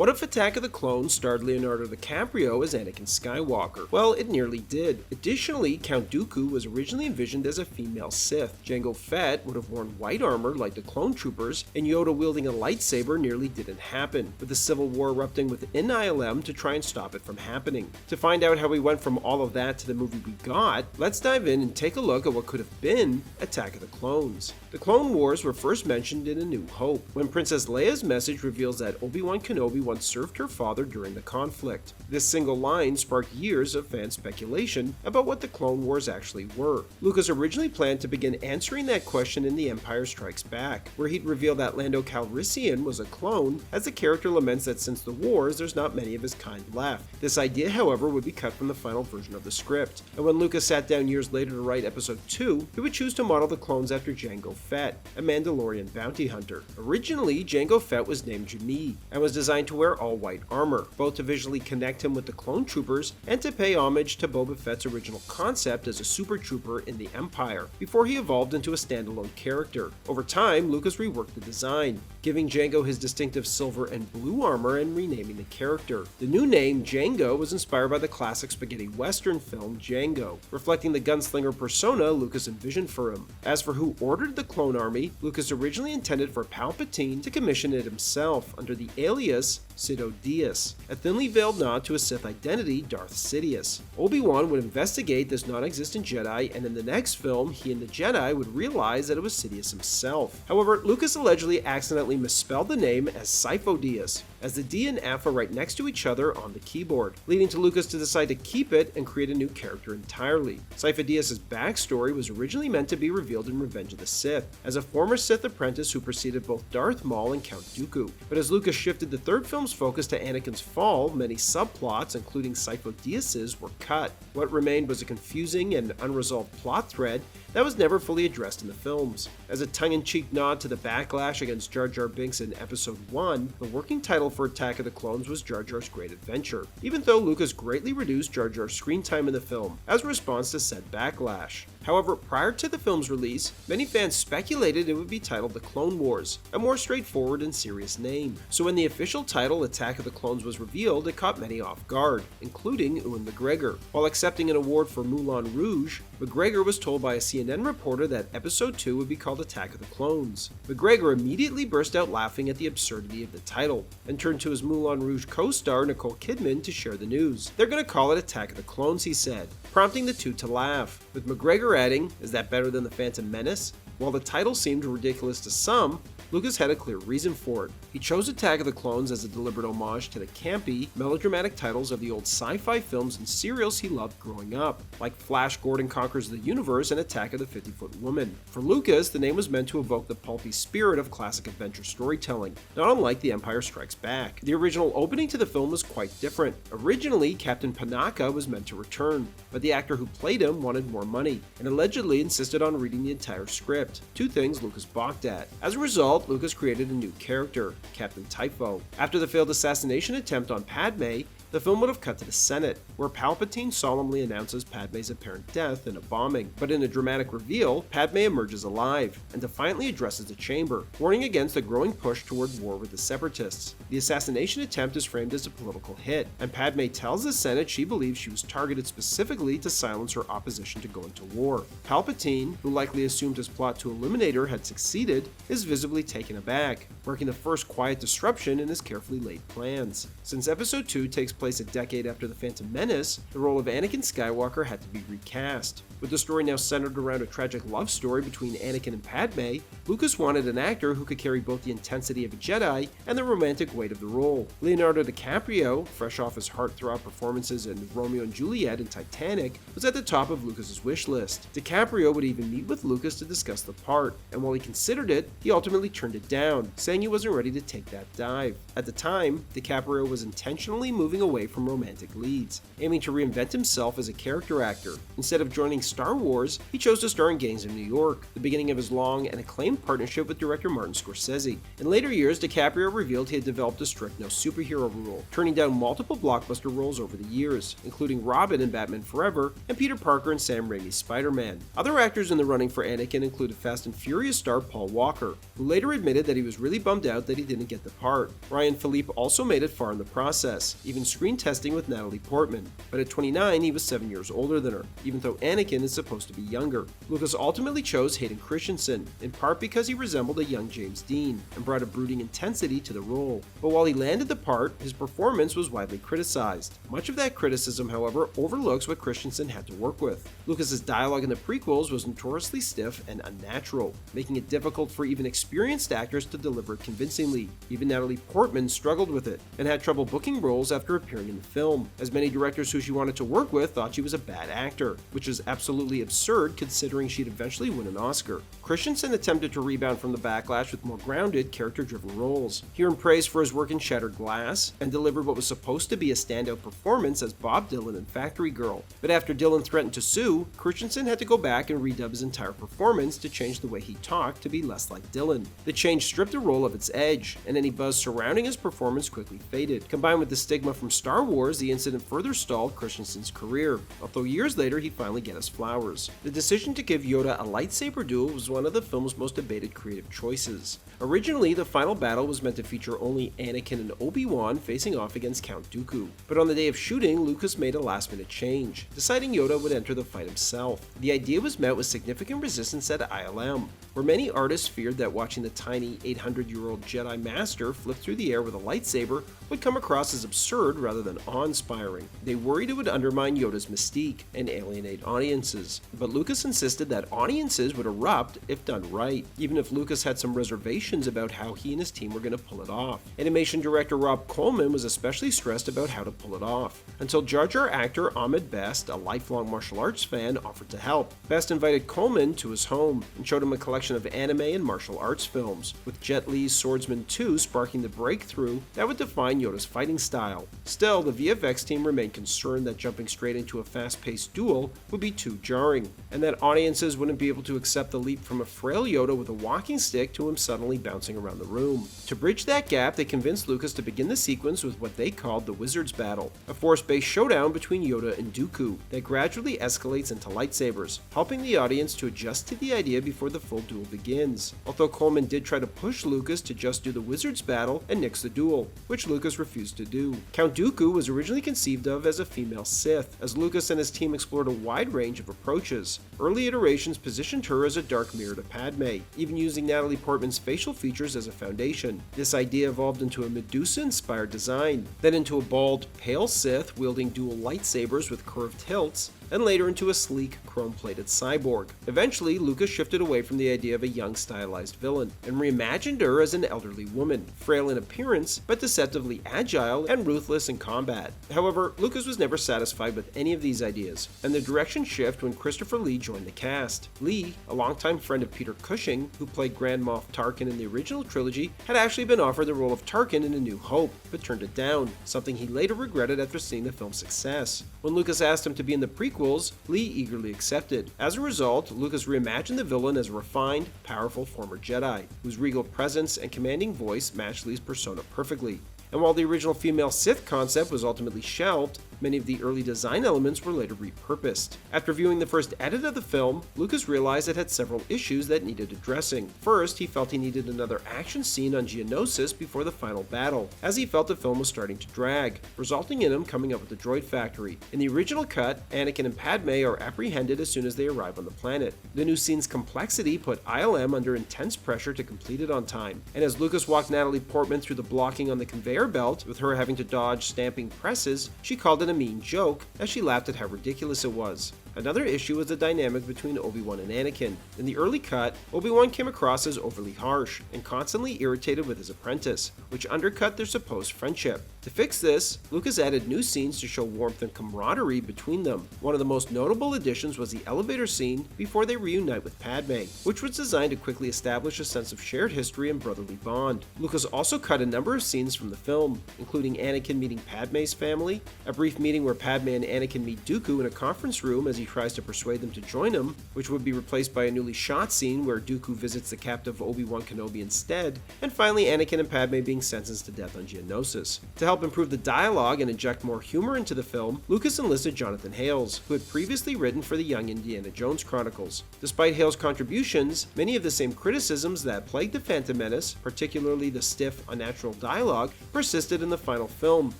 What if Attack of the Clones starred Leonardo DiCaprio as Anakin Skywalker? Well, it nearly did. Additionally, Count Dooku was originally envisioned as a female Sith. Jango Fett would have worn white armor like the clone troopers, and Yoda wielding a lightsaber nearly didn't happen, with the civil war erupting within ILM to try and stop it from happening. To find out how we went from all of that to the movie we got, let's dive in and take a look at what could have been Attack of the Clones. The Clone Wars were first mentioned in A New Hope, when Princess Leia's message reveals that Obi-Wan Kenobi once served her father during the conflict. This single line sparked years of fan speculation about what the Clone Wars actually were. Lucas originally planned to begin answering that question in The Empire Strikes Back, where he'd reveal that Lando Calrissian was a clone, as the character laments that since the wars there's not many of his kind left. This idea, however, would be cut from the final version of the script, and when Lucas sat down years later to write Episode 2, he would choose to model the clones after Jango Fett, a Mandalorian bounty hunter. Originally, Jango Fett was named Jani, and was designed to wear all white armor, both to visually connect him with the clone troopers and to pay homage to Boba Fett's original concept as a super trooper in the Empire, before he evolved into a standalone character. Over time, Lucas reworked the design, giving Jango his distinctive silver and blue armor and renaming the character. The new name, Jango, was inspired by the classic spaghetti western film Django, reflecting the gunslinger persona Lucas envisioned for him. As for who ordered the clone army, Lucas originally intended for Palpatine to commission it himself under the alias Sidious, a thinly veiled nod to his Sith identity, Darth Sidious. Obi-Wan would investigate this non-existent Jedi, and in the next film, he and the Jedi would realize that it was Sidious himself. However, Lucas allegedly accidentally misspelled the name as Sifo-Dyas, as the D and F are right next to each other on the keyboard, leading to Lucas to decide to keep it and create a new character entirely. Sifo-Dyas' backstory was originally meant to be revealed in Revenge of the Sith, as a former Sith apprentice who preceded both Darth Maul and Count Dooku. But as Lucas shifted the third film's focus to Anakin's fall, many subplots, including Sifo-Dyas', were cut. What remained was a confusing and unresolved plot thread that was never fully addressed in the films. As a tongue-in-cheek nod to the backlash against Jar Jar Binks in Episode 1, the working title for Attack of the Clones was Jar Jar's Great Adventure, even though Lucas greatly reduced Jar Jar's screen time in the film, as a response to said backlash. However, prior to the film's release, many fans speculated it would be titled The Clone Wars, a more straightforward and serious name. So when the official title Attack of the Clones was revealed, it caught many off guard, including Ewan McGregor. While accepting an award for Moulin Rouge, McGregor was told by a CNN reporter that Episode 2 would be called Attack of the Clones. McGregor immediately burst out laughing at the absurdity of the title, and turned to his Moulin Rouge co-star Nicole Kidman to share the news. "They're gonna call it Attack of the Clones," he said, prompting the two to laugh, with McGregor adding, "Is that better than The Phantom Menace?" While the title seemed ridiculous to some, Lucas had a clear reason for it. He chose Attack of the Clones as a deliberate homage to the campy, melodramatic titles of the old sci-fi films and serials he loved growing up, like Flash Gordon Conquers the Universe and Attack of the 50-Foot Woman. For Lucas, the name was meant to evoke the pulpy spirit of classic adventure storytelling, not unlike The Empire Strikes Back. The original opening to the film was quite different. Originally, Captain Panaka was meant to return, but the actor who played him wanted more money, and allegedly insisted on reading the entire script, two things Lucas balked at. As a result, Lucas created a new character, Captain Typho. After the failed assassination attempt on Padme, the film would have cut to the Senate, where Palpatine solemnly announces Padme's apparent death in a bombing. But in a dramatic reveal, Padme emerges alive, and defiantly addresses the chamber, warning against the growing push toward war with the Separatists. The assassination attempt is framed as a political hit, and Padme tells the Senate she believes she was targeted specifically to silence her opposition to going to war. Palpatine, who likely assumed his plot to eliminate her had succeeded, is visibly taken aback, marking the first quiet disruption in his carefully laid plans. Since Episode 2 takes place a decade after The Phantom Menace, the role of Anakin Skywalker had to be recast. With the story now centered around a tragic love story between Anakin and Padme, Lucas wanted an actor who could carry both the intensity of a Jedi and the romantic weight of the role. Leonardo DiCaprio, fresh off his heartthrob performances in Romeo and Juliet and Titanic, was at the top of Lucas's wish list. DiCaprio would even meet with Lucas to discuss the part, and while he considered it, he ultimately turned it down, saying he wasn't ready to take that dive. At the time, DiCaprio was intentionally moving away from romantic leads, aiming to reinvent himself as a character actor. Instead of joining Star Wars, he chose to star in Gangs of New York, the beginning of his long and acclaimed partnership with director Martin Scorsese. In later years, DiCaprio revealed he had developed a strict no superhero rule, turning down multiple blockbuster roles over the years, including Robin in Batman Forever and Peter Parker in Sam Raimi's Spider-Man. Other actors in the running for Anakin included Fast and Furious star Paul Walker, who later admitted that he was really bummed out that he didn't get the part. Ryan Philippe also made it far in the process, even screen testing with Natalie Portman, but at 29 he was 7 years older than her, even though Anakin is supposed to be younger. Lucas ultimately chose Hayden Christensen, in part because he resembled a young James Dean, and brought a brooding intensity to the role. But while he landed the part, his performance was widely criticized. Much of that criticism, however, overlooks what Christensen had to work with. Lucas's dialogue in the prequels was notoriously stiff and unnatural, making it difficult for even experienced actors to deliver it convincingly. Even Natalie Portman struggled with it, and had trouble booking roles after appearing in the film, as many directors who she wanted to work with thought she was a bad actor, which is absolutely absurd considering she'd eventually win an Oscar. Christensen attempted to rebound from the backlash with more grounded, character-driven roles. He earned praise for his work in Shattered Glass, and delivered what was supposed to be a standout performance as Bob Dylan in Factory Girl. But after Dylan threatened to sue, Christensen had to go back and redub his entire performance to change the way he talked to be less like Dylan. The change stripped the role of its edge, and any buzz surrounding his performance quickly faded. Combined with the stigma from Star Wars, the incident further stalled Christensen's career, although years later he'd finally get his flowers. The decision to give Yoda a lightsaber duel was one of the film's most debated creative choices. Originally, the final battle was meant to feature only Anakin and Obi-Wan facing off against Count Dooku, but on the day of shooting, Lucas made a last-minute change, deciding Yoda would enter the fight himself. The idea was met with significant resistance at ILM, where many artists feared that watching the tiny 800-year-old Jedi Master flip through the air with a lightsaber would come across as absurd rather than awe-inspiring. They worried it would undermine Yoda's mystique and alienate audiences, but Lucas insisted that audiences would erupt if done right, even if Lucas had some reservations about how he and his team were going to pull it off. Animation director Rob Coleman was especially stressed about how to pull it off, until Jar Jar actor Ahmed Best, a lifelong martial arts fan, offered to help. Best invited Coleman to his home and showed him a collection of anime and martial arts films, with Jet Li's Swordsman 2 sparking the breakthrough that would define Yoda's fighting style. Still, the VFX team remained concerned that jumping straight into a fast-paced duel would be too jarring, and that audiences wouldn't be able to accept the leap from a frail Yoda with a walking stick to him suddenly bouncing around the room. To bridge that gap, they convinced Lucas to begin the sequence with what they called the Wizard's Battle, a force-based showdown between Yoda and Dooku that gradually escalates into lightsabers, helping the audience to adjust to the idea before the full duel begins. Although Coleman did try to push Lucas to just do the Wizard's Battle and nix the duel, which Lucas refused to do. Count Dooku was originally conceived of as a female Sith, as Lucas and his team explored a wide range of approaches. Early iterations positioned her as a dark mirror to Padme, even using Natalie Portman's facial features as a foundation. This idea evolved into a Medusa-inspired design, then into a bald, pale Sith wielding dual lightsabers with curved hilts, and later into a sleek, chrome-plated cyborg. Eventually, Lucas shifted away from the idea of a young, stylized villain, and reimagined her as an elderly woman, frail in appearance, but deceptively agile and ruthless in combat. However, Lucas was never satisfied with any of these ideas, and the direction shifted when Christopher Lee joined the cast. Lee, a longtime friend of Peter Cushing, who played Grand Moff Tarkin in the original trilogy, had actually been offered the role of Tarkin in A New Hope, but turned it down, something he later regretted after seeing the film's success. When Lucas asked him to be in the prequels, Lee eagerly accepted. As a result, Lucas reimagined the villain as a refined, powerful former Jedi, whose regal presence and commanding voice matched Lee's persona perfectly. And while the original female Sith concept was ultimately shelved, many of the early design elements were later repurposed. After viewing the first edit of the film, Lucas realized it had several issues that needed addressing. First, he felt he needed another action scene on Geonosis before the final battle, as he felt the film was starting to drag, resulting in him coming up with the droid factory. In the original cut, Anakin and Padme are apprehended as soon as they arrive on the planet. The new scene's complexity put ILM under intense pressure to complete it on time, and as Lucas walked Natalie Portman through the blocking on the conveyor belt, with her having to dodge stamping presses, she called it a mean joke, as she laughed at how ridiculous it was. Another issue was the dynamic between Obi-Wan and Anakin. In the early cut, Obi-Wan came across as overly harsh and constantly irritated with his apprentice, which undercut their supposed friendship. To fix this, Lucas added new scenes to show warmth and camaraderie between them. One of the most notable additions was the elevator scene before they reunite with Padme, which was designed to quickly establish a sense of shared history and brotherly bond. Lucas also cut a number of scenes from the film, including Anakin meeting Padme's family, a brief meeting where Padme and Anakin meet Dooku in a conference room as he tries to persuade them to join him, which would be replaced by a newly shot scene where Dooku visits the captive Obi-Wan Kenobi instead, and finally Anakin and Padme being sentenced to death on Geonosis. To help improve the dialogue and inject more humor into the film, Lucas enlisted Jonathan Hales, who had previously written for the Young Indiana Jones Chronicles. Despite Hales' contributions, many of the same criticisms that plagued The Phantom Menace, particularly the stiff, unnatural dialogue, persisted in the final film,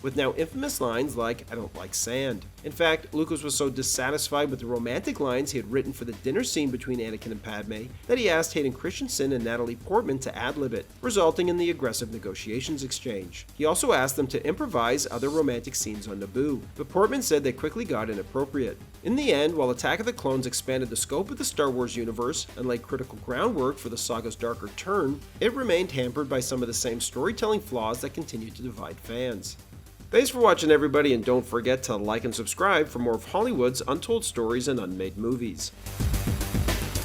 with now infamous lines like, "I don't like sand." In fact, Lucas was so dissatisfied with the romantic lines he had written for the dinner scene between Anakin and Padme that he asked Hayden Christensen and Natalie Portman to ad-lib it, resulting in the aggressive negotiations exchange. He also asked them to improvise other romantic scenes on Naboo, but Portman said they quickly got inappropriate. In the end, while Attack of the Clones expanded the scope of the Star Wars universe and laid critical groundwork for the saga's darker turn, it remained hampered by some of the same storytelling flaws that continued to divide fans. Thanks for watching, everybody, and don't forget to like and subscribe for more of Hollywood's untold stories and unmade movies.